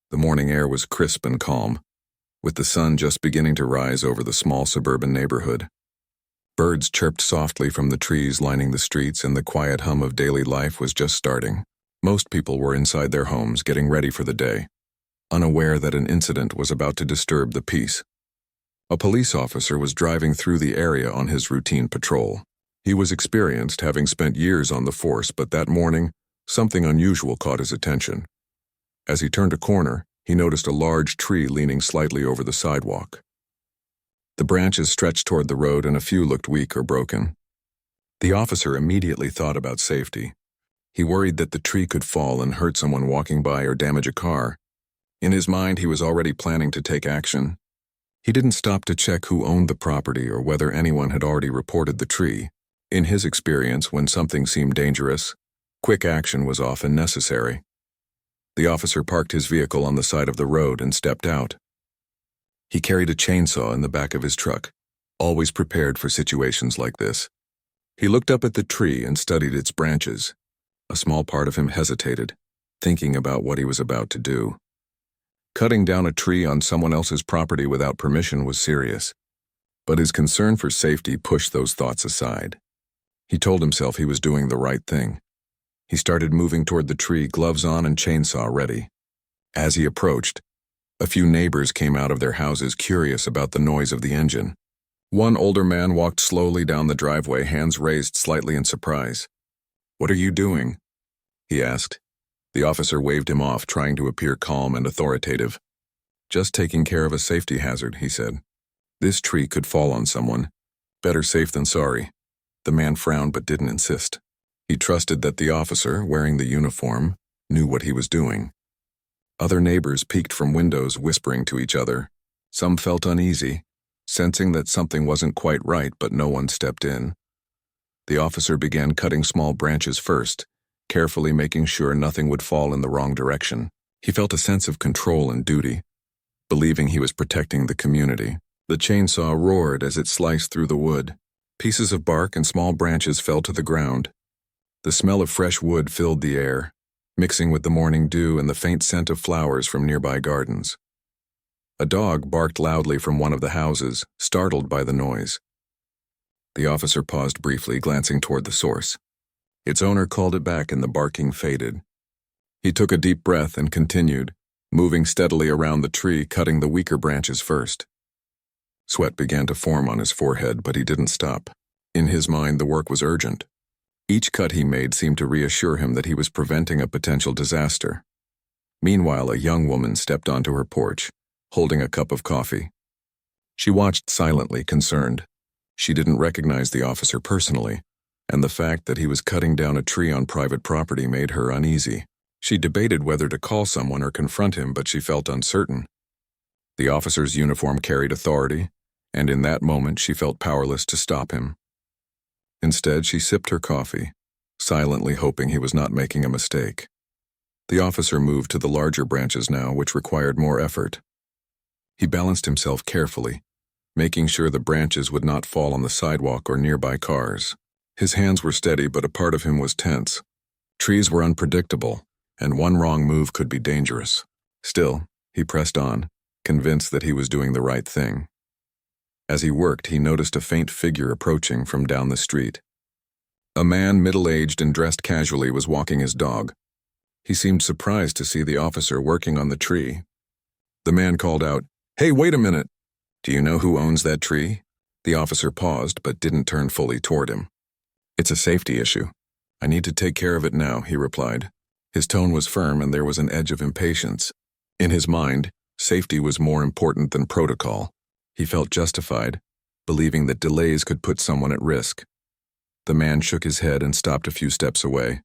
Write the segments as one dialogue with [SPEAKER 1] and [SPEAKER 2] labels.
[SPEAKER 1] The morning air was crisp and calm, with the sun just beginning to rise over the small suburban neighborhood. Birds chirped softly from the trees lining the streets, and the quiet hum of daily life was just starting. Most people were inside their homes getting ready for the day, unaware that an incident was about to disturb the peace. A police officer was driving through the area on his routine patrol. He was experienced, having spent years on the force, but that morning, something unusual caught his attention. As he turned a corner, he noticed a large tree leaning slightly over the sidewalk. The branches stretched toward the road, and a few looked weak or broken. The officer immediately thought about safety. He worried that the tree could fall and hurt someone walking by or damage a car. In his mind, he was already planning to take action. He didn't stop to check who owned the property or whether anyone had already reported the tree. In his experience, when something seemed dangerous, quick action was often necessary. The officer parked his vehicle on the side of the road and stepped out. He carried a chainsaw in the back of his truck, always prepared for situations like this. He looked up at the tree and studied its branches. A small part of him hesitated, thinking about what he was about to do. Cutting down a tree on someone else's property without permission was serious, but his concern for safety pushed those thoughts aside. He told himself he was doing the right thing. He started moving toward the tree, gloves on and chainsaw ready. As he approached, a few neighbors came out of their houses, curious about the noise of the engine. One older man walked slowly down the driveway, hands raised slightly in surprise. "What are you doing?" he asked. The officer waved him off, trying to appear calm and authoritative. "Just taking care of a safety hazard," he said. "This tree could fall on someone. Better safe than sorry." The man frowned but didn't insist. He trusted that the officer, wearing the uniform, knew what he was doing. Other neighbors peeked from windows, whispering to each other. Some felt uneasy, sensing that something wasn't quite right, but no one stepped in. The officer began cutting small branches first, carefully making sure nothing would fall in the wrong direction. He felt a sense of control and duty, believing he was protecting the community. The chainsaw roared as it sliced through the wood. Pieces of bark and small branches fell to the ground. The smell of fresh wood filled the air, mixing with the morning dew and the faint scent of flowers from nearby gardens. A dog barked loudly from one of the houses, startled by the noise. The officer paused briefly, glancing toward the source. Its owner called it back and the barking faded. He took a deep breath and continued, moving steadily around the tree, cutting the weaker branches first. Sweat began to form on his forehead, but he didn't stop. In his mind, the work was urgent. Each cut he made seemed to reassure him that he was preventing a potential disaster. Meanwhile, a young woman stepped onto her porch, holding a cup of coffee. She watched silently, concerned. She didn't recognize the officer personally, and the fact that he was cutting down a tree on private property made her uneasy. She debated whether to call someone or confront him, but she felt uncertain. The officer's uniform carried authority, and in that moment she felt powerless to stop him. Instead, she sipped her coffee, silently hoping he was not making a mistake. The officer moved to the larger branches now, which required more effort. He balanced himself carefully, making sure the branches would not fall on the sidewalk or nearby cars. His hands were steady, but a part of him was tense. Trees were unpredictable, and one wrong move could be dangerous. Still, he pressed on, convinced that he was doing the right thing. As he worked, he noticed a faint figure approaching from down the street. A man, middle-aged and dressed casually, was walking his dog. He seemed surprised to see the officer working on the tree. The man called out, "Hey, wait a minute! Do you know who owns that tree?" The officer paused, but didn't turn fully toward him. "It's a safety issue. I need to take care of it now," he replied. His tone was firm, and there was an edge of impatience. In his mind, safety was more important than protocol. He felt justified, believing that delays could put someone at risk. The man shook his head and stopped a few steps away.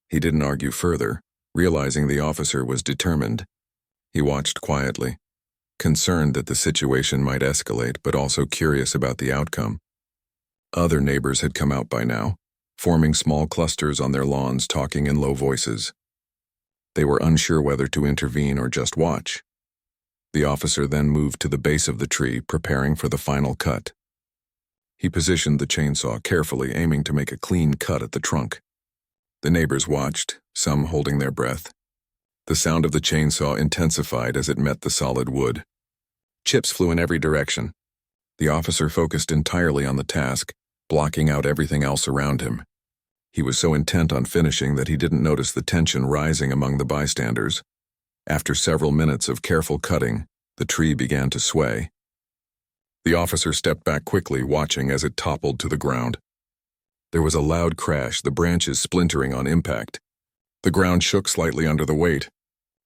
[SPEAKER 1] He didn't argue further, realizing the officer was determined. He watched quietly, concerned that the situation might escalate, but also curious about the outcome. Other neighbors had come out by now, forming small clusters on their lawns, talking in low voices. They were unsure whether to intervene or just watch. The officer then moved to the base of the tree, preparing for the final cut. He positioned the chainsaw carefully, aiming to make a clean cut at the trunk. The neighbors watched, some holding their breath. The sound of the chainsaw intensified as it met the solid wood. Chips flew in every direction. The officer focused entirely on the task, blocking out everything else around him. He was so intent on finishing that he didn't notice the tension rising among the bystanders. After several minutes of careful cutting, the tree began to sway. The officer stepped back quickly, watching as it toppled to the ground. There was a loud crash, the branches splintering on impact. The ground shook slightly under the weight.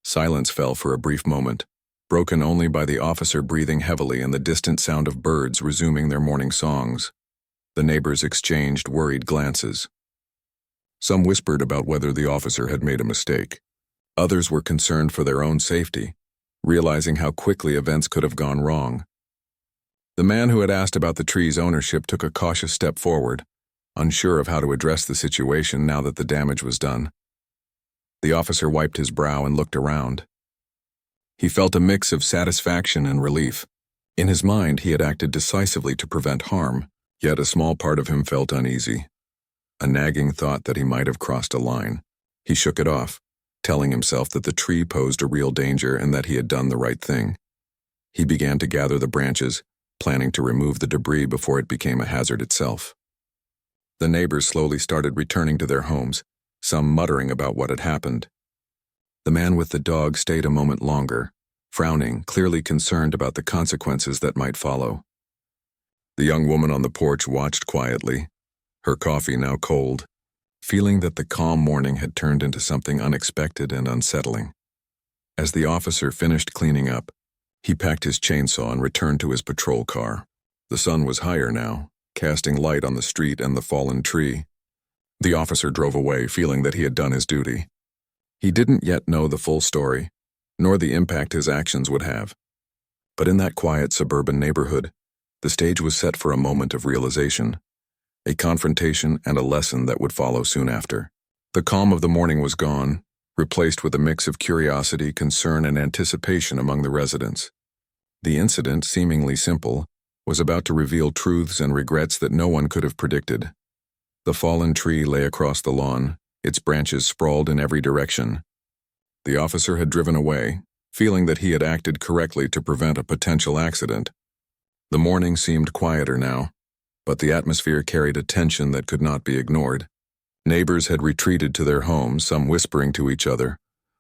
[SPEAKER 1] Silence fell for a brief moment, broken only by the officer breathing heavily and the distant sound of birds resuming their morning songs. The neighbors exchanged worried glances. Some whispered about whether the officer had made a mistake. Others were concerned for their own safety, realizing how quickly events could have gone wrong. The man who had asked about the tree's ownership took a cautious step forward, unsure of how to address the situation now that the damage was done. The officer wiped his brow and looked around. He felt a mix of satisfaction and relief. In his mind, he had acted decisively to prevent harm, yet a small part of him felt uneasy. A nagging thought that he might have crossed a line. He shook it off, telling himself that the tree posed a real danger and that he had done the right thing. He began to gather the branches, planning to remove the debris before it became a hazard itself. The neighbors slowly started returning to their homes, some muttering about what had happened. The man with the dog stayed a moment longer, frowning, clearly concerned about the consequences that might follow. The young woman on the porch watched quietly, her coffee now cold, feeling that the calm morning had turned into something unexpected and unsettling. As the officer finished cleaning up, he packed his chainsaw and returned to his patrol car. The sun was higher now, casting light on the street and the fallen tree. The officer drove away, feeling that he had done his duty. He didn't yet know the full story, nor the impact his actions would have. But in that quiet suburban neighborhood, the stage was set for a moment of realization, a confrontation and a lesson that would follow soon after. The calm of the morning was gone, replaced with a mix of curiosity, concern, and anticipation among the residents. The incident, seemingly simple, was about to reveal truths and regrets that no one could have predicted. The fallen tree lay across the lawn, its branches sprawled in every direction. The officer had driven away, feeling that he had acted correctly to prevent a potential accident. The morning seemed quieter now, but the atmosphere carried a tension that could not be ignored. Neighbors had retreated to their homes, some whispering to each other,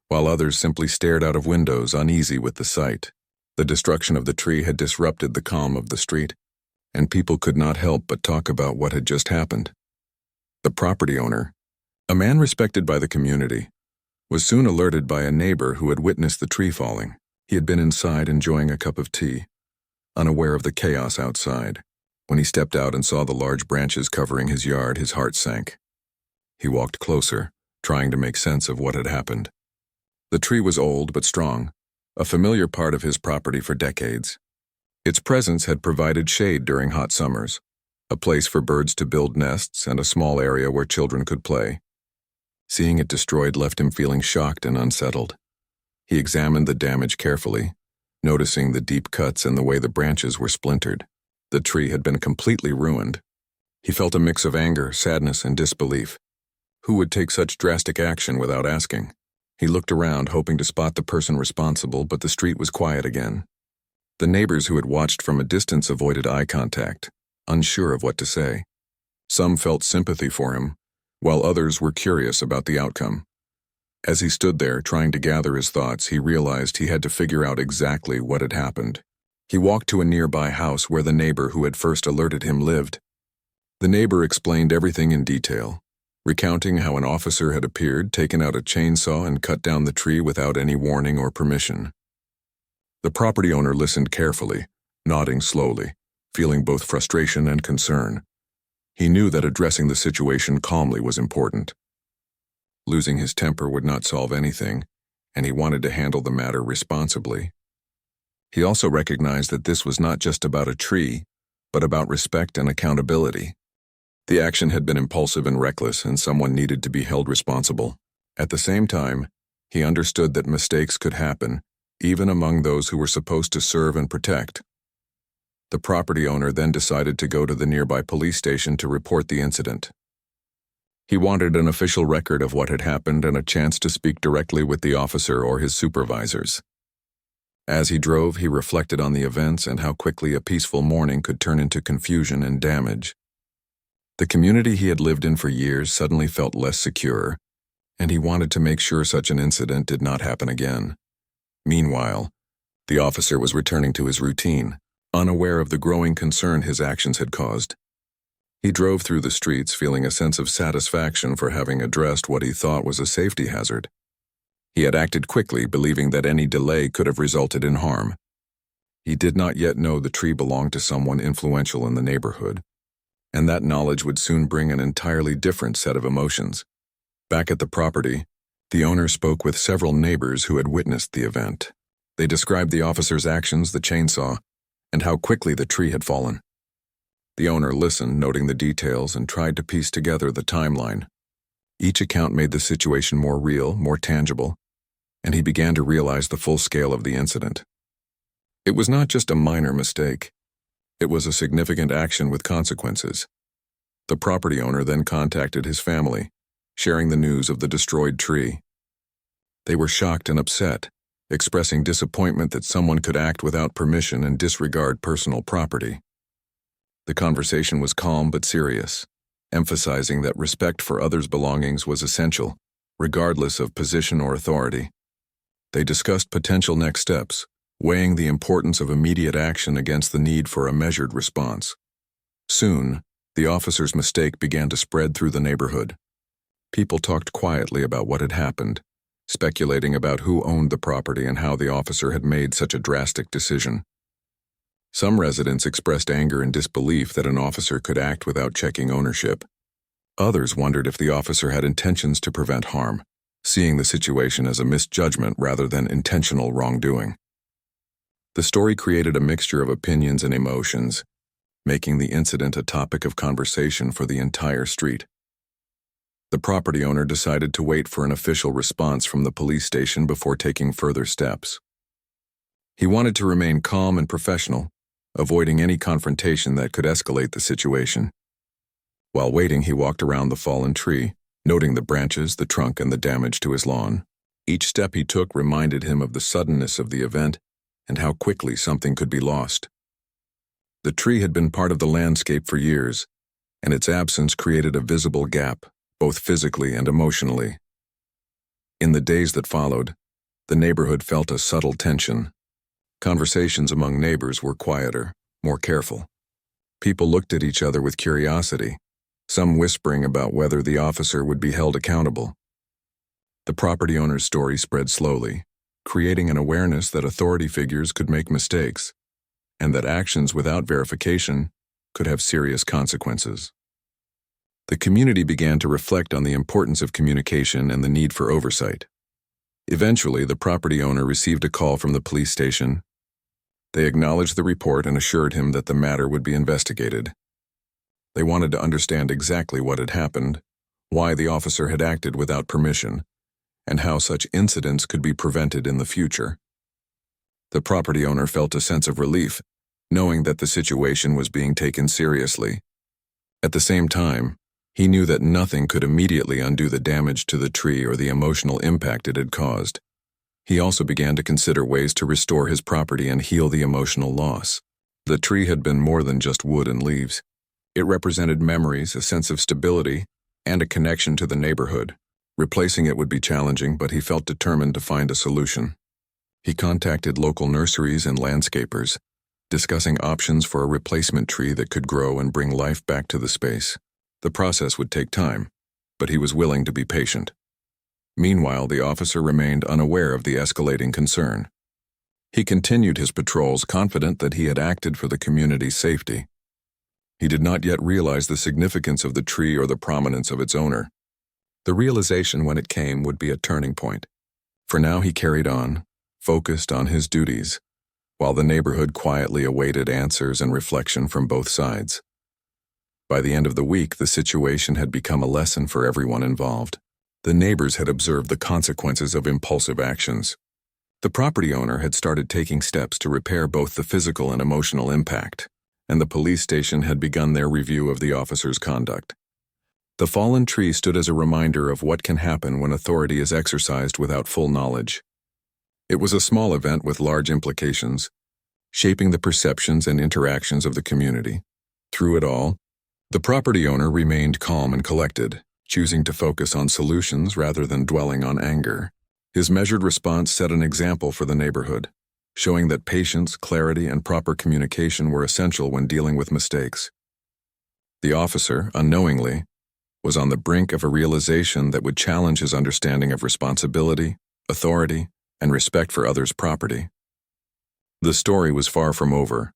[SPEAKER 1] while others simply stared out of windows, uneasy with the sight. The destruction of the tree had disrupted the calm of the street, and people could not help but talk about what had just happened. The property owner, a man respected by the community, was soon alerted by a neighbor who had witnessed the tree falling. He had been inside enjoying a cup of tea, unaware of the chaos outside. When he stepped out and saw the large branches covering his yard, his heart sank. He walked closer, trying to make sense of what had happened. The tree was old but strong, a familiar part of his property for decades. Its presence had provided shade during hot summers, a place for birds to build nests and a small area where children could play. Seeing it destroyed left him feeling shocked and unsettled. He examined the damage carefully, noticing the deep cuts and the way the branches were splintered. The tree had been completely ruined. He felt a mix of anger, sadness, and disbelief. Who would take such drastic action without asking? He looked around, hoping to spot the person responsible, but the street was quiet again. The neighbors who had watched from a distance avoided eye contact, unsure of what to say. Some felt sympathy for him, while others were curious about the outcome. As he stood there, trying to gather his thoughts, he realized he had to figure out exactly what had happened. He walked to a nearby house where the neighbor who had first alerted him lived. The neighbor explained everything in detail, recounting how an officer had appeared, taken out a chainsaw, and cut down the tree without any warning or permission. The property owner listened carefully, nodding slowly, feeling both frustration and concern. He knew that addressing the situation calmly was important. Losing his temper would not solve anything, and he wanted to handle the matter responsibly. He also recognized that this was not just about a tree, but about respect and accountability. The action had been impulsive and reckless, and someone needed to be held responsible. At the same time, he understood that mistakes could happen, even among those who were supposed to serve and protect. The property owner then decided to go to the nearby police station to report the incident. He wanted an official record of what had happened and a chance to speak directly with the officer or his supervisors. As he drove, he reflected on the events and how quickly a peaceful morning could turn into confusion and damage. The community he had lived in for years suddenly felt less secure, and he wanted to make sure such an incident did not happen again. Meanwhile, the officer was returning to his routine, unaware of the growing concern his actions had caused. He drove through the streets feeling a sense of satisfaction for having addressed what he thought was a safety hazard. He had acted quickly, believing that any delay could have resulted in harm. He did not yet know the tree belonged to someone influential in the neighborhood, and that knowledge would soon bring an entirely different set of emotions. Back at the property, the owner spoke with several neighbors who had witnessed the event. They described the officer's actions, the chainsaw, and how quickly the tree had fallen. The owner listened, noting the details, and tried to piece together the timeline. Each account made the situation more real, more tangible, and he began to realize the full scale of the incident. It was not just a minor mistake. It was a significant action with consequences. The property owner then contacted his family, sharing the news of the destroyed tree. They were shocked and upset, expressing disappointment that someone could act without permission and disregard personal property. The conversation was calm but serious, emphasizing that respect for others' belongings was essential, regardless of position or authority. They discussed potential next steps, weighing the importance of immediate action against the need for a measured response. Soon, the officer's mistake began to spread through the neighborhood. People talked quietly about what had happened, speculating about who owned the property and how the officer had made such a drastic decision. Some residents expressed anger and disbelief that an officer could act without checking ownership. Others wondered if the officer had intentions to prevent harm, seeing the situation as a misjudgment rather than intentional wrongdoing. The story created a mixture of opinions and emotions, making the incident a topic of conversation for the entire street. The property owner decided to wait for an official response from the police station before taking further steps. He wanted to remain calm and professional, avoiding any confrontation that could escalate the situation. While waiting, he walked around the fallen tree, noting the branches, the trunk, and the damage to his lawn. Each step he took reminded him of the suddenness of the event and how quickly something could be lost. The tree had been part of the landscape for years, and its absence created a visible gap, both physically and emotionally. In the days that followed, the neighborhood felt a subtle tension. Conversations among neighbors were quieter, more careful. People looked at each other with curiosity, some whispering about whether the officer would be held accountable. The property owner's story spread slowly, creating an awareness that authority figures could make mistakes, and that actions without verification could have serious consequences. The community began to reflect on the importance of communication and the need for oversight. Eventually, the property owner received a call from the police station. They acknowledged the report and assured him that the matter would be investigated. They wanted to understand exactly what had happened, why the officer had acted without permission, and how such incidents could be prevented in the future. The property owner felt a sense of relief, knowing that the situation was being taken seriously. At the same time, he knew that nothing could immediately undo the damage to the tree or the emotional impact it had caused. He also began to consider ways to restore his property and heal the emotional loss. The tree had been more than just wood and leaves. It represented memories, a sense of stability, and a connection to the neighborhood. Replacing it would be challenging, but he felt determined to find a solution. He contacted local nurseries and landscapers, discussing options for a replacement tree that could grow and bring life back to the space. The process would take time, but he was willing to be patient. Meanwhile, the officer remained unaware of the escalating concern. He continued his patrols, confident that he had acted for the community's safety. He did not yet realize the significance of the tree or the prominence of its owner. The realization, when it came, would be a turning point. For now, he carried on, focused on his duties, while the neighborhood quietly awaited answers and reflection from both sides. By the end of the week, the situation had become a lesson for everyone involved. The neighbors had observed the consequences of impulsive actions. The property owner had started taking steps to repair both the physical and emotional impact, and the police station had begun their review of the officer's conduct. The fallen tree stood as a reminder of what can happen when authority is exercised without full knowledge. It was a small event with large implications, shaping the perceptions and interactions of the community. Through it all, the property owner remained calm and collected, choosing to focus on solutions rather than dwelling on anger. His measured response set an example for the neighborhood, showing that patience, clarity, and proper communication were essential when dealing with mistakes. The officer, unknowingly, was on the brink of a realization that would challenge his understanding of responsibility, authority, and respect for others' property. The story was far from over,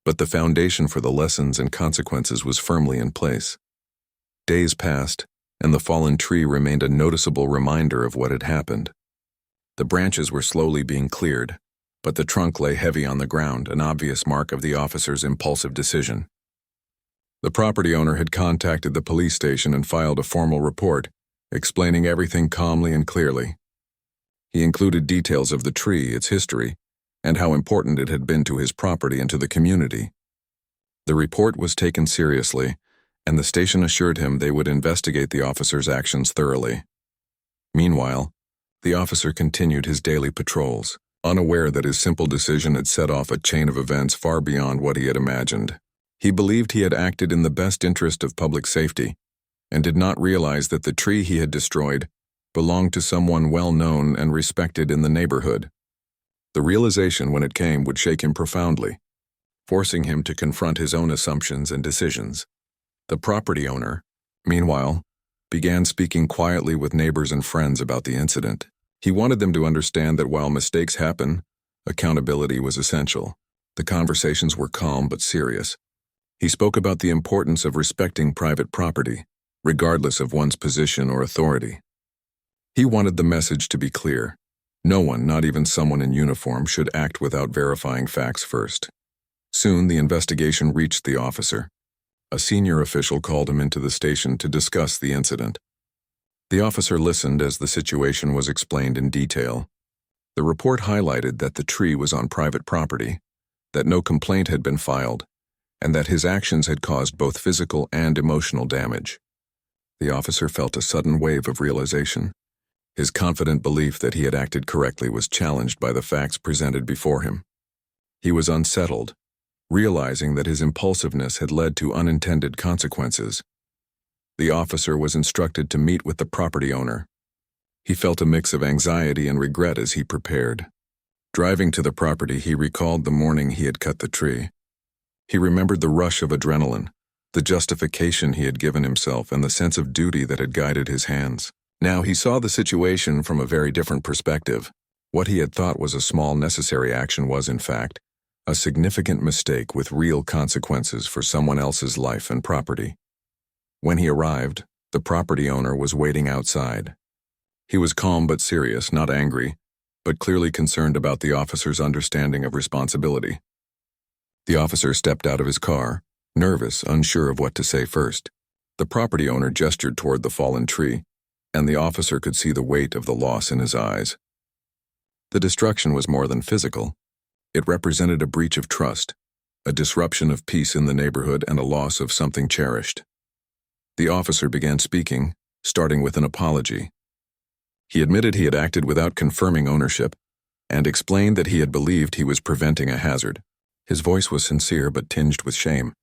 [SPEAKER 1] but the foundation for the lessons and consequences was firmly in place. Days passed, and the fallen tree remained a noticeable reminder of what had happened. The branches were slowly being cleared, but the trunk lay heavy on the ground, an obvious mark of the officer's impulsive decision. The property owner had contacted the police station and filed a formal report, explaining everything calmly and clearly. He included details of the tree, its history, and how important it had been to his property and to the community. The report was taken seriously, and the station assured him they would investigate the officer's actions thoroughly. Meanwhile, the officer continued his daily patrols, unaware that his simple decision had set off a chain of events far beyond what he had imagined. He believed he had acted in the best interest of public safety, and did not realize that the tree he had destroyed belonged to someone well known and respected in the neighborhood. The realization, when it came, would shake him profoundly, forcing him to confront his own assumptions and decisions. The property owner, meanwhile, began speaking quietly with neighbors and friends about the incident. He wanted them to understand that while mistakes happen, accountability was essential. The conversations were calm but serious. He spoke about the importance of respecting private property, regardless of one's position or authority. He wanted the message to be clear. No one, not even someone in uniform, should act without verifying facts first. Soon, the investigation reached the officer. A senior official called him into the station to discuss the incident. The officer listened as the situation was explained in detail. The report highlighted that the tree was on private property, that no complaint had been filed, and that his actions had caused both physical and emotional damage. The officer felt a sudden wave of realization. His confident belief that he had acted correctly was challenged by the facts presented before him. He was unsettled, realizing that his impulsiveness had led to unintended consequences. The officer was instructed to meet with the property owner. He felt a mix of anxiety and regret as he prepared. Driving to the property, he recalled the morning he had cut the tree. He remembered the rush of adrenaline, the justification he had given himself, and the sense of duty that had guided his hands. Now he saw the situation from a very different perspective. What he had thought was a small necessary action was, in fact, a significant mistake with real consequences for someone else's life and property. When he arrived, the property owner was waiting outside. He was calm but serious, not angry, but clearly concerned about the officer's understanding of responsibility. The officer stepped out of his car, nervous, unsure of what to say first. The property owner gestured toward the fallen tree, and the officer could see the weight of the loss in his eyes. The destruction was more than physical. It represented a breach of trust, a disruption of peace in the neighborhood, and a loss of something cherished. The officer began speaking, starting with an apology. He admitted he had acted without confirming ownership, and explained that he had believed he was preventing a hazard. His voice was sincere but tinged with shame.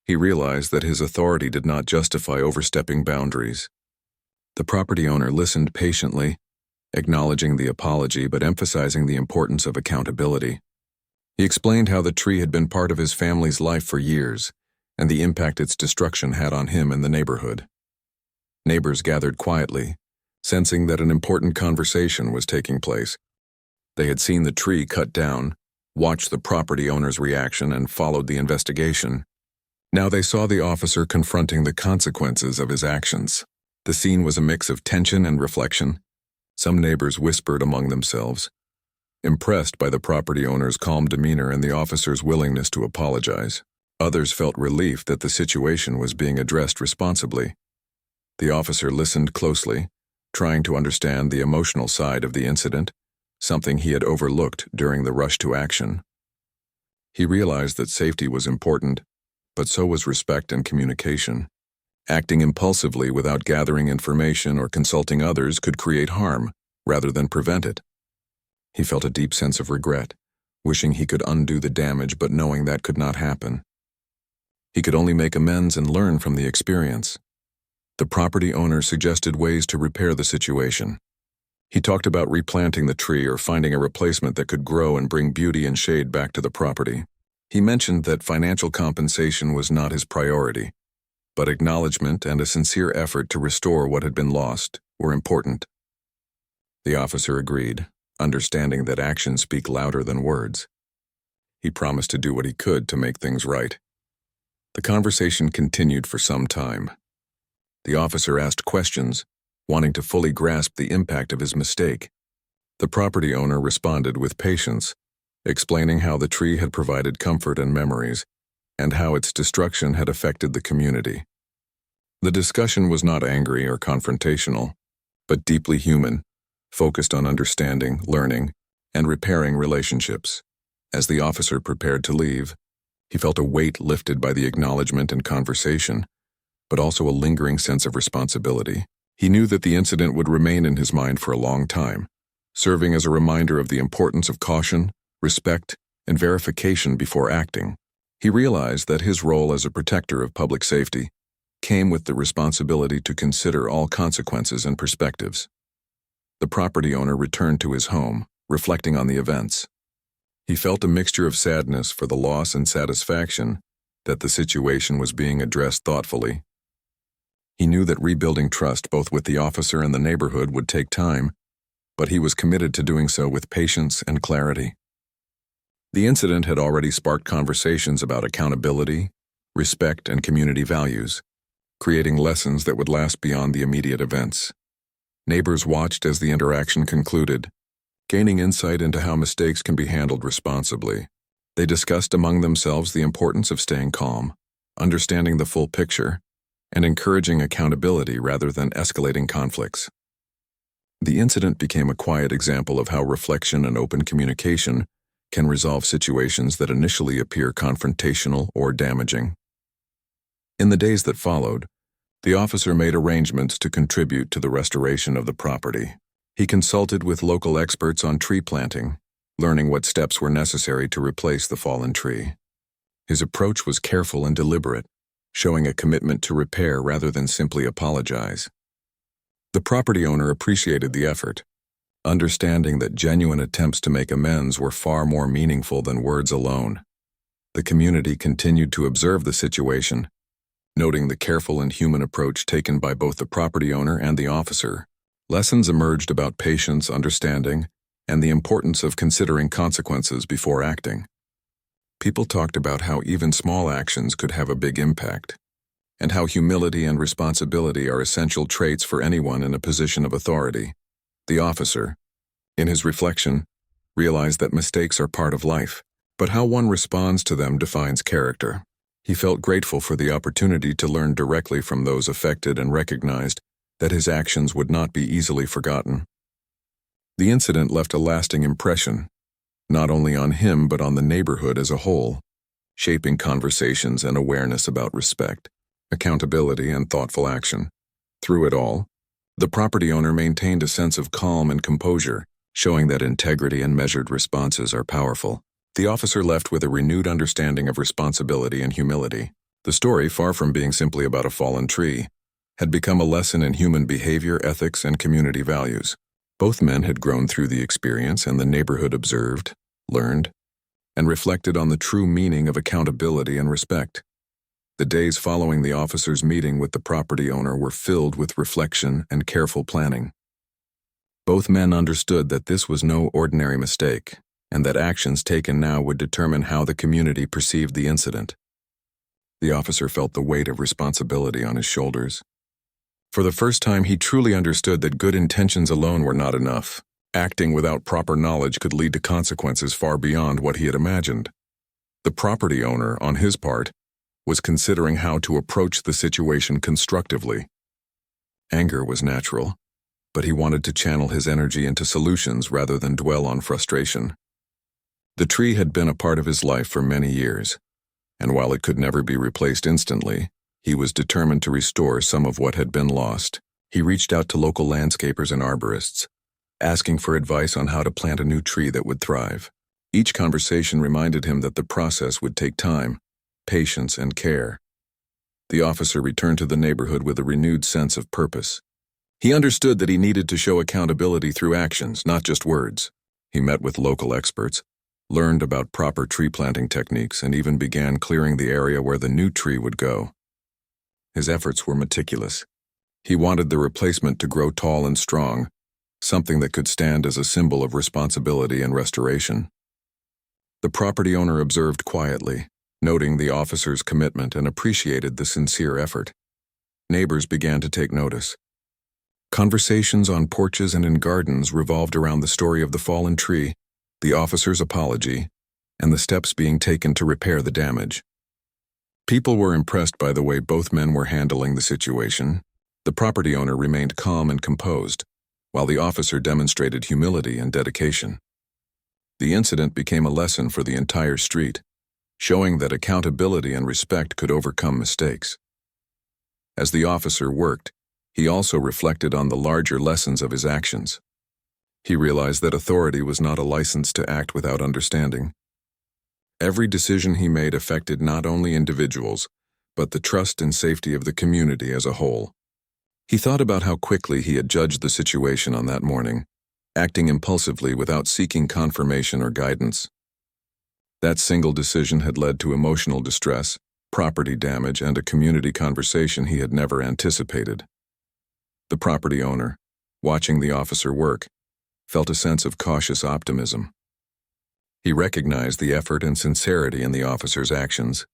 [SPEAKER 1] He realized that his authority did not justify overstepping boundaries. The property owner listened patiently, acknowledging the apology but emphasizing the importance of accountability. He explained how the tree had been part of his family's life for years, and the impact its destruction had on him and the neighborhood. Neighbors gathered quietly, sensing that an important conversation was taking place. They had seen the tree cut down, watched the property owner's reaction, and followed the investigation. Now they saw the officer confronting the consequences of his actions. The scene was a mix of tension and reflection. Some neighbors whispered among themselves, impressed by the property owner's calm demeanor and the officer's willingness to apologize. Others felt relief that the situation was being addressed responsibly. The officer listened closely, trying to understand the emotional side of the incident, something he had overlooked during the rush to action. He realized that safety was important, but so was respect and communication. Acting impulsively without gathering information or consulting others could create harm, rather than prevent it. He felt a deep sense of regret, wishing he could undo the damage but knowing that could not happen. He could only make amends and learn from the experience. The property owner suggested ways to repair the situation. He talked about replanting the tree or finding a replacement that could grow and bring beauty and shade back to the property. He mentioned that financial compensation was not his priority, but acknowledgement and a sincere effort to restore what had been lost were important. The officer agreed, understanding that actions speak louder than words. He promised to do what he could to make things right. The conversation continued for some time. The officer asked questions, wanting to fully grasp the impact of his mistake. The property owner responded with patience, explaining how the tree had provided comfort and memories, and how its destruction had affected the community. The discussion was not angry or confrontational, but deeply human, focused on understanding, learning, and repairing relationships. As the officer prepared to leave, he felt a weight lifted by the acknowledgement and conversation, but also a lingering sense of responsibility. He knew that the incident would remain in his mind for a long time, serving as a reminder of the importance of caution, respect, and verification before acting. He realized that his role as a protector of public safety came with the responsibility to consider all consequences and perspectives. The property owner returned to his home, reflecting on the events. He felt a mixture of sadness for the loss and satisfaction that the situation was being addressed thoughtfully. He knew that rebuilding trust both with the officer and the neighborhood would take time, but he was committed to doing so with patience and clarity. The incident had already sparked conversations about accountability, respect, and community values, creating lessons that would last beyond the immediate events. Neighbors watched as the interaction concluded, gaining insight into how mistakes can be handled responsibly. They discussed among themselves the importance of staying calm, understanding the full picture, and encouraging accountability rather than escalating conflicts. The incident became a quiet example of how reflection and open communication can resolve situations that initially appear confrontational or damaging. In the days that followed, the officer made arrangements to contribute to the restoration of the property. He consulted with local experts on tree planting, learning what steps were necessary to replace the fallen tree. His approach was careful and deliberate, showing a commitment to repair rather than simply apologize. The property owner appreciated the effort, understanding that genuine attempts to make amends were far more meaningful than words alone. The community continued to observe the situation, noting the careful and human approach taken by both the property owner and the officer. Lessons emerged about patience, understanding, and the importance of considering consequences before acting. People talked about how even small actions could have a big impact, and how humility and responsibility are essential traits for anyone in a position of authority. The officer, in his reflection, realized that mistakes are part of life, but how one responds to them defines character. He felt grateful for the opportunity to learn directly from those affected and recognized that his actions would not be easily forgotten. The incident left a lasting impression, not only on him but on the neighborhood as a whole, shaping conversations and awareness about respect, accountability, and thoughtful action. Through it all, the property owner maintained a sense of calm and composure, showing that integrity and measured responses are powerful. The officer left with a renewed understanding of responsibility and humility. The story, far from being simply about a fallen tree, had become a lesson in human behavior, ethics, and community values. Both men had grown through the experience, and the neighborhood observed, learned, and reflected on the true meaning of accountability and respect. The days following the officer's meeting with the property owner were filled with reflection and careful planning. Both men understood that this was no ordinary mistake, and that actions taken now would determine how the community perceived the incident. The officer felt the weight of responsibility on his shoulders. For the first time, he truly understood that good intentions alone were not enough. Acting without proper knowledge could lead to consequences far beyond what he had imagined. The property owner, on his part, was considering how to approach the situation constructively. Anger was natural, but he wanted to channel his energy into solutions rather than dwell on frustration. The tree had been a part of his life for many years, and while it could never be replaced instantly, He was determined to restore some of what had been lost. He reached out to local landscapers and arborists, asking for advice on how to plant a new tree that would thrive. Each conversation reminded him that the process would take time, patience, and care. The officer returned to the neighborhood with a renewed sense of purpose. He understood that he needed to show accountability through actions, not just words. He met with local experts, learned about proper tree planting techniques, and even began clearing the area where the new tree would go. His efforts were meticulous. He wanted the replacement to grow tall and strong, something that could stand as a symbol of responsibility and restoration. The property owner observed quietly, noting the officer's commitment and appreciated the sincere effort. Neighbors began to take notice. Conversations on porches and in gardens revolved around the story of the fallen tree, the officer's apology, and the steps being taken to repair the damage. People were impressed by the way both men were handling the situation. The property owner remained calm and composed, while the officer demonstrated humility and dedication. The incident became a lesson for the entire street, showing that accountability and respect could overcome mistakes. As the officer worked, he also reflected on the larger lessons of his actions. He realized that authority was not a license to act without understanding. Every decision he made affected not only individuals, but the trust and safety of the community as a whole. He thought about how quickly he had judged the situation on that morning, acting impulsively without seeking confirmation or guidance. That single decision had led to emotional distress, property damage, and a community conversation he had never anticipated. The property owner, watching the officer work, felt a sense of cautious optimism. He recognized the effort and sincerity in the officer's actions.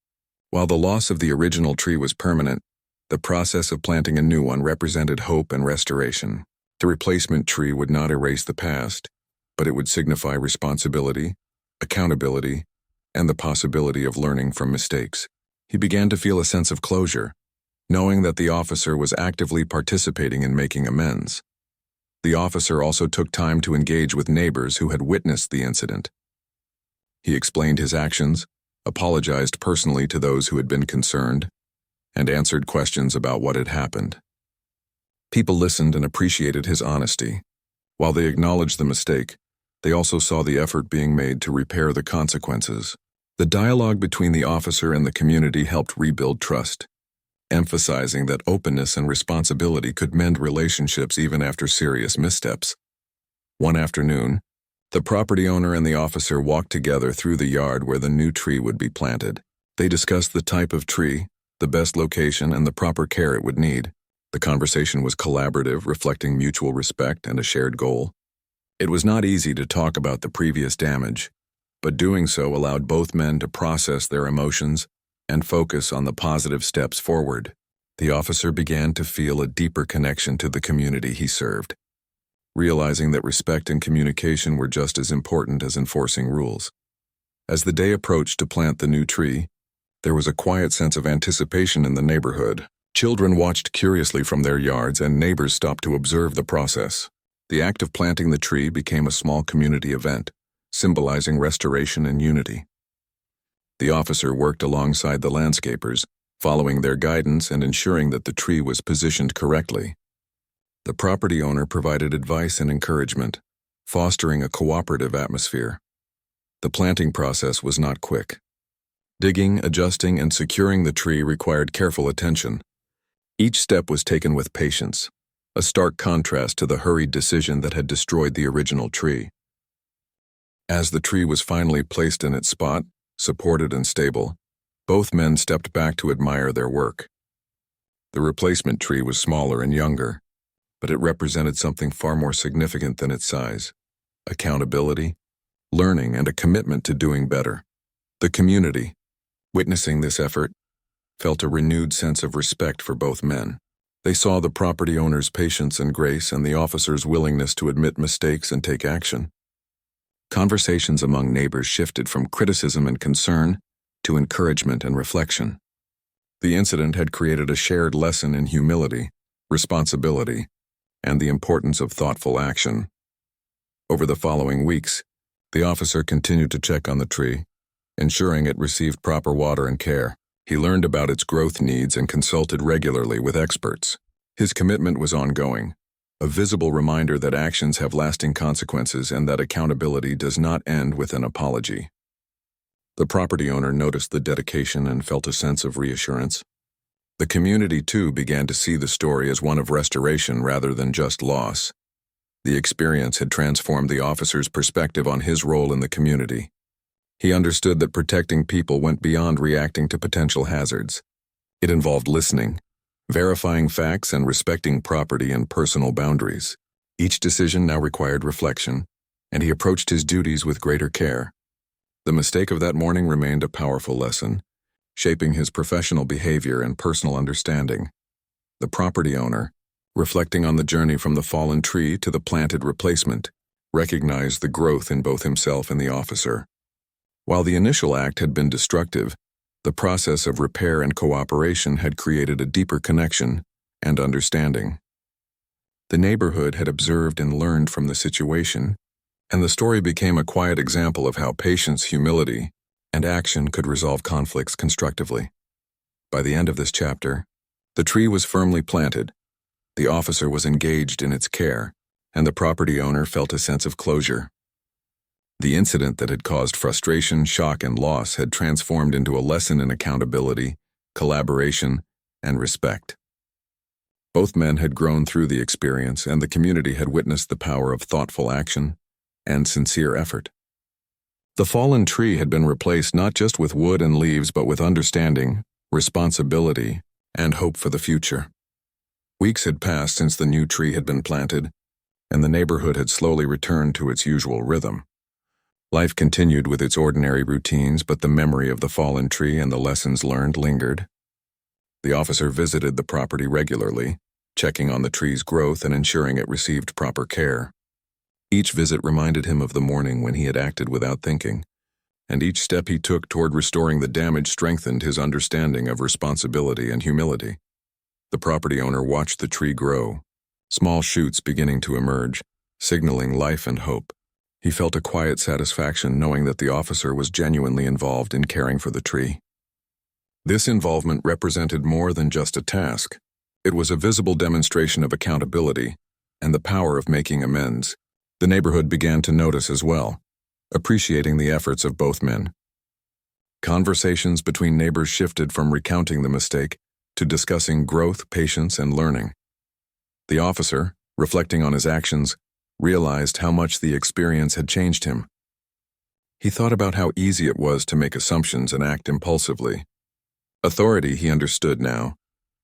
[SPEAKER 1] While the loss of the original tree was permanent, the process of planting a new one represented hope and restoration. The replacement tree would not erase the past, but it would signify responsibility, accountability, and the possibility of learning from mistakes. He began to feel a sense of closure, knowing that the officer was actively participating in making amends. The officer also took time to engage with neighbors who had witnessed the incident. He explained his actions, apologized personally to those who had been concerned, and answered questions about what had happened. People listened and appreciated his honesty. While they acknowledged the mistake, they also saw the effort being made to repair the consequences. The dialogue between the officer and the community helped rebuild trust, emphasizing that openness and responsibility could mend relationships even after serious missteps. One afternoon, the property owner and the officer walked together through the yard where the new tree would be planted. They discussed the type of tree, the best location, and the proper care it would need. The conversation was collaborative, reflecting mutual respect and a shared goal. It was not easy to talk about the previous damage, but doing so allowed both men to process their emotions and focus on the positive steps forward. The officer began to feel a deeper connection to the community he served, realizing that respect and communication were just as important as enforcing rules. As the day approached to plant the new tree, there was a quiet sense of anticipation in the neighborhood. Children watched curiously from their yards, and neighbors stopped to observe the process. The act of planting the tree became a small community event, symbolizing restoration and unity. The officer worked alongside the landscapers, following their guidance and ensuring that the tree was positioned correctly. The property owner provided advice and encouragement, fostering a cooperative atmosphere. The planting process was not quick. Digging, adjusting, and securing the tree required careful attention. Each step was taken with patience, a stark contrast to the hurried decision that had destroyed the original tree. As the tree was finally placed in its spot, supported and stable, both men stepped back to admire their work. The replacement tree was smaller and younger, but it represented something far more significant than its size: accountability, learning, and a commitment to doing better. The community, witnessing this effort, felt a renewed sense of respect for both men. They saw the property owner's patience and grace and the officer's willingness to admit mistakes and take action. Conversations among neighbors shifted from criticism and concern to encouragement and reflection. The incident had created a shared lesson in humility, responsibility, and the importance of thoughtful action. Over the following weeks, the officer continued to check on the tree, ensuring it received proper water and care. He learned about its growth needs and consulted regularly with experts. His commitment was ongoing, a visible reminder that actions have lasting consequences and that accountability does not end with an apology. The property owner noticed the dedication and felt a sense of reassurance. The community, too, began to see the story as one of restoration rather than just loss. The experience had transformed the officer's perspective on his role in the community. He understood that protecting people went beyond reacting to potential hazards. It involved listening, verifying facts, and respecting property and personal boundaries. Each decision now required reflection, and he approached his duties with greater care. The mistake of that morning remained a powerful lesson, shaping his professional behavior and personal understanding. The property owner, reflecting on the journey from the fallen tree to the planted replacement, recognized the growth in both himself and the officer. While the initial act had been destructive, the process of repair and cooperation had created a deeper connection and understanding. The neighborhood had observed and learned from the situation, and the story became a quiet example of how patience, humility, and action could resolve conflicts constructively. By the end of this chapter, the tree was firmly planted, the officer was engaged in its care, and the property owner felt a sense of closure. The incident that had caused frustration, shock, and loss had transformed into a lesson in accountability, collaboration, and respect. Both men had grown through the experience, and the community had witnessed the power of thoughtful action and sincere effort. The fallen tree had been replaced not just with wood and leaves, but with understanding, responsibility, and hope for the future. Weeks had passed since the new tree had been planted, and the neighborhood had slowly returned to its usual rhythm. Life continued with its ordinary routines, but the memory of the fallen tree and the lessons learned lingered. The officer visited the property regularly, checking on the tree's growth and ensuring it received proper care. Each visit reminded him of the morning when he had acted without thinking, and each step he took toward restoring the damage strengthened his understanding of responsibility and humility. The property owner watched the tree grow, small shoots beginning to emerge, signaling life and hope. He felt a quiet satisfaction knowing that the officer was genuinely involved in caring for the tree. This involvement represented more than just a task. It was a visible demonstration of accountability and the power of making amends. The neighborhood began to notice as well, appreciating the efforts of both men. Conversations between neighbors shifted from recounting the mistake to discussing growth, patience, and learning. The officer, reflecting on his actions, realized how much the experience had changed him. He thought about how easy it was to make assumptions and act impulsively. Authority, he understood now,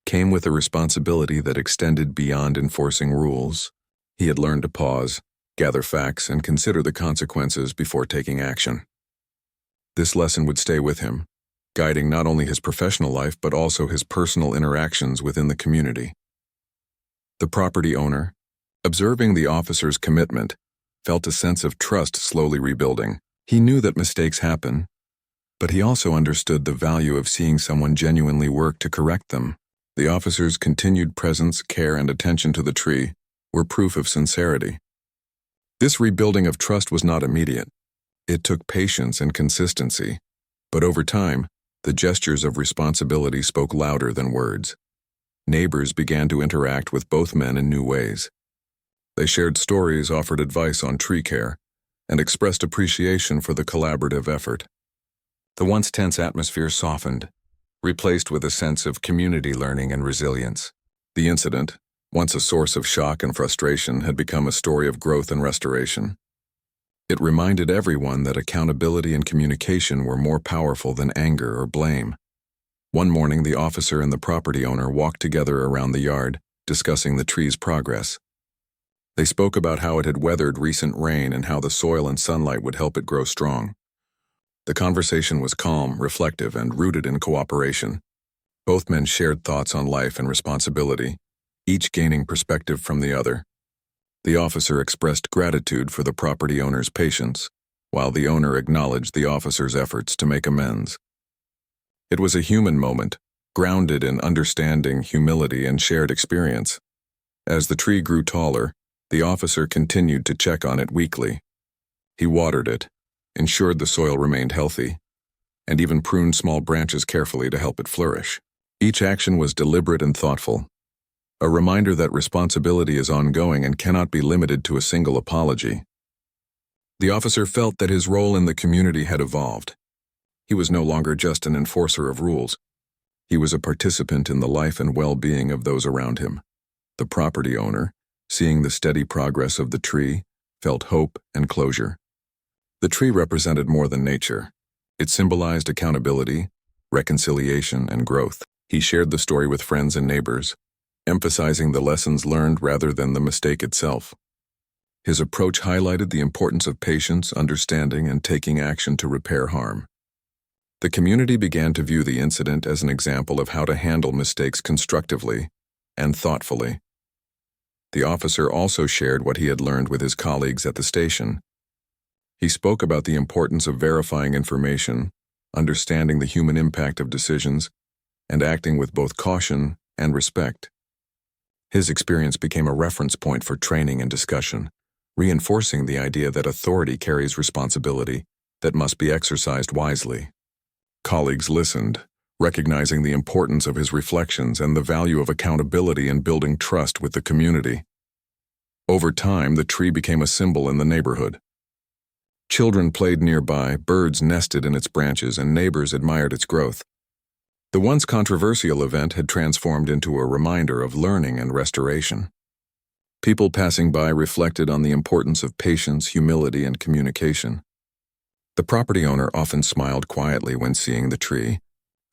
[SPEAKER 1] came with a responsibility that extended beyond enforcing rules. He had learned to pause, gather facts, and consider the consequences before taking action. This lesson would stay with him, guiding not only his professional life but also his personal interactions within the community. The property owner, observing the officer's commitment, felt a sense of trust slowly rebuilding. He knew that mistakes happen, but he also understood the value of seeing someone genuinely work to correct them. The officer's continued presence, care, and attention to the tree were proof of sincerity. This rebuilding of trust was not immediate. It took patience and consistency, but over time, the gestures of responsibility spoke louder than words. Neighbors began to interact with both men in new ways. They shared stories, offered advice on tree care, and expressed appreciation for the collaborative effort. The once tense atmosphere softened, replaced with a sense of community learning and resilience. The incident, once a source of shock and frustration, had become a story of growth and restoration. It reminded everyone that accountability and communication were more powerful than anger or blame. One morning, the officer and the property owner walked together around the yard, discussing the tree's progress. They spoke about how it had weathered recent rain and how the soil and sunlight would help it grow strong. The conversation was calm, reflective, and rooted in cooperation. Both men shared thoughts on life and responsibility, each gaining perspective from the other. The officer expressed gratitude for the property owner's patience, while the owner acknowledged the officer's efforts to make amends. It was a human moment, grounded in understanding, humility, and shared experience. As the tree grew taller, the officer continued to check on it weekly. He watered it, ensured the soil remained healthy, and even pruned small branches carefully to help it flourish. Each action was deliberate and thoughtful, a reminder that responsibility is ongoing and cannot be limited to a single apology. The officer felt that his role in the community had evolved. He was no longer just an enforcer of rules. He was a participant in the life and well-being of those around him. The property owner, seeing the steady progress of the tree, felt hope and closure. The tree represented more than nature. It symbolized accountability, reconciliation, and growth. He shared the story with friends and neighbors, emphasizing the lessons learned rather than the mistake itself. His approach highlighted the importance of patience, understanding, and taking action to repair harm. The community began to view the incident as an example of how to handle mistakes constructively and thoughtfully. The officer also shared what he had learned with his colleagues at the station. He spoke about the importance of verifying information, understanding the human impact of decisions, and acting with both caution and respect. His experience became a reference point for training and discussion, reinforcing the idea that authority carries responsibility that must be exercised wisely. Colleagues listened, recognizing the importance of his reflections and the value of accountability in building trust with the community. Over time, the tree became a symbol in the neighborhood. Children played nearby, birds nested in its branches, and neighbors admired its growth. The once controversial event had transformed into a reminder of learning and restoration. People passing by reflected on the importance of patience, humility, and communication. The property owner often smiled quietly when seeing the tree,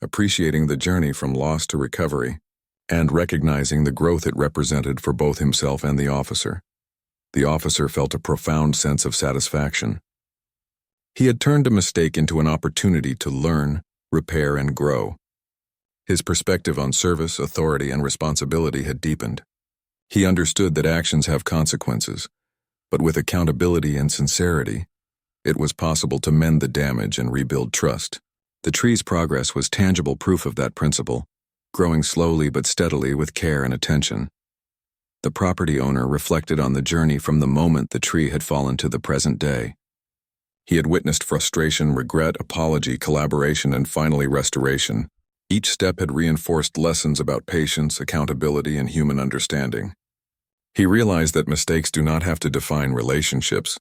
[SPEAKER 1] appreciating the journey from loss to recovery, and recognizing the growth it represented for both himself and the officer. The officer felt a profound sense of satisfaction. He had turned a mistake into an opportunity to learn, repair, and grow. His perspective on service, authority, and responsibility had deepened. He understood that actions have consequences, but with accountability and sincerity, it was possible to mend the damage and rebuild trust. The tree's progress was tangible proof of that principle, growing slowly but steadily with care and attention. The property owner reflected on the journey from the moment the tree had fallen to the present day. He had witnessed frustration, regret, apology, collaboration, and finally restoration. Each step had reinforced lessons about patience, accountability, and human understanding. He realized that mistakes do not have to define relationships.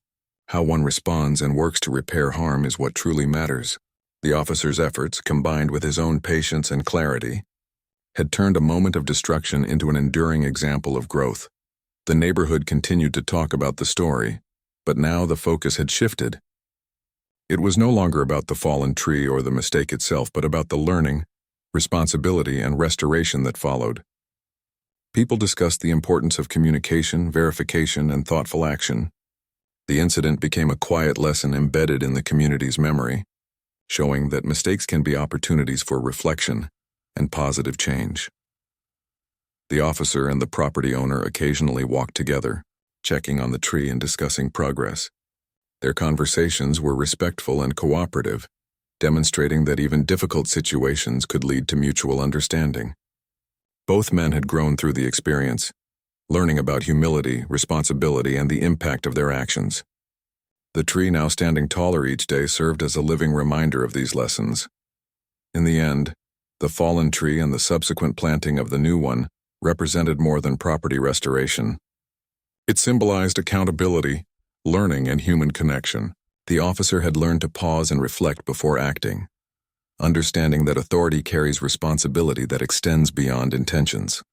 [SPEAKER 1] How one responds and works to repair harm is what truly matters. The officer's efforts, combined with his own patience and clarity, had turned a moment of destruction into an enduring example of growth. The neighborhood continued to talk about the story, but now the focus had shifted. It was no longer about the fallen tree or the mistake itself, but about the learning, responsibility, and restoration that followed. People discussed the importance of communication, verification, and thoughtful action. The incident became a quiet lesson embedded in the community's memory, showing that mistakes can be opportunities for reflection and positive change. The officer and the property owner occasionally walked together, checking on the tree and discussing progress. Their conversations were respectful and cooperative, demonstrating that even difficult situations could lead to mutual understanding. Both men had grown through the experience, learning about humility, responsibility, and the impact of their actions. The tree, now standing taller each day, served as a living reminder of these lessons. In the end, the fallen tree and the subsequent planting of the new one represented more than property restoration. It symbolized accountability, learning, and human connection. The officer had learned to pause and reflect before acting, understanding that authority carries responsibility that extends beyond intentions.